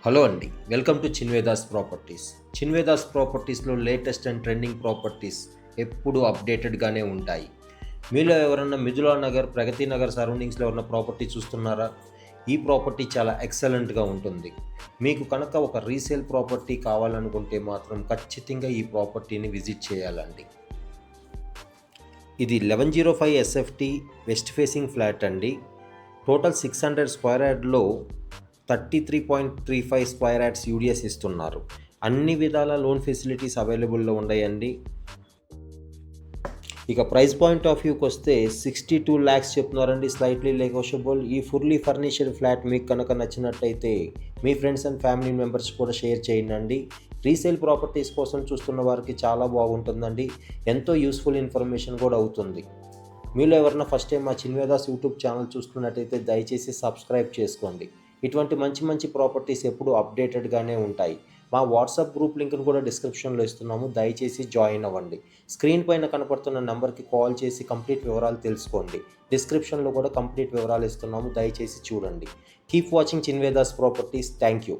Hello అండి, welcome to Chinvedas properties. Chinvedas ప్రాపర్టీస్లో latest and trending properties ఎప్పుడు అప్డేటెడ్గానే ఉంటాయి. మీలో ఎవరన్నా మిథులా నగర్, ప్రగతి నగర్ సరౌండింగ్స్లో ఉన్న ప్రాపర్టీ చూస్తున్నారా? ఈ ప్రాపర్టీ చాలా ఎక్సలెంట్గా ఉంటుంది. మీకు కనుక ఒక రీసేల్ ప్రాపర్టీ కావాలనుకుంటే మాత్రం ఖచ్చితంగా ఈ ప్రాపర్టీని విజిట్ చేయాలండి. ఇది 1105 ఎస్ఎఫ్టీ వెస్ట్ ఫేసింగ్ ఫ్లాట్ అండి. టోటల్ 600 స్క్వేర్ యార్డ్లో 33.35 స్క్వేర్ యార్డ్స్ యూడిఎస్ ఇస్తున్నారు. అన్ని విధాల లోన్ ఫెసిలిటీస్ అవైలబుల్లో ఉన్నాయండి. ఇక ప్రైస్ పాయింట్ ఆఫ్ వ్యూకి వస్తే 62 ల్యాక్స్ చెప్తున్నారండి, స్లైట్లీ నెగోషియబుల్. ఈ ఫుల్లీ ఫర్నిష్డ్ ఫ్లాట్ మీకు కనుక నచ్చినట్టయితే మీ ఫ్రెండ్స్ అండ్ ఫ్యామిలీ మెంబర్స్ కూడా షేర్ చేయండి. రీసేల్ ప్రాపర్టీస్ కోసం చూస్తున్న వారికి చాలా బాగుంటుందండి. ఎంతో యూస్ఫుల్ ఇన్ఫర్మేషన్ కూడా అవుతుంది. మీలో ఎవరైనా ఫస్ట్ టైం మా చిన్వేదాస్ యూట్యూబ్ ఛానల్ చూస్తున్నట్టయితే దయచేసి సబ్స్క్రైబ్ చేసుకోండి. ఇటువంటి మంచి మంచి ప్రాపర్టీస్ ఎప్పుడు అప్డేటెడ్గానే ఉంటాయి. మా వాట్సాప్ గ్రూప్ లింక్ను కూడా డిస్క్రిప్షన్లో ఇస్తున్నాము, దయచేసి జాయిన్ అవ్వండి. స్క్రీన్ పైన కనపడుతున్న నెంబర్కి కాల్ చేసి కంప్లీట్ వివరాలు తెలుసుకోండి. డిస్క్రిప్షన్లో కూడా కంప్లీట్ వివరాలు ఇస్తున్నాము, దయచేసి చూడండి. Keep watching Chinvedas properties. Thank you.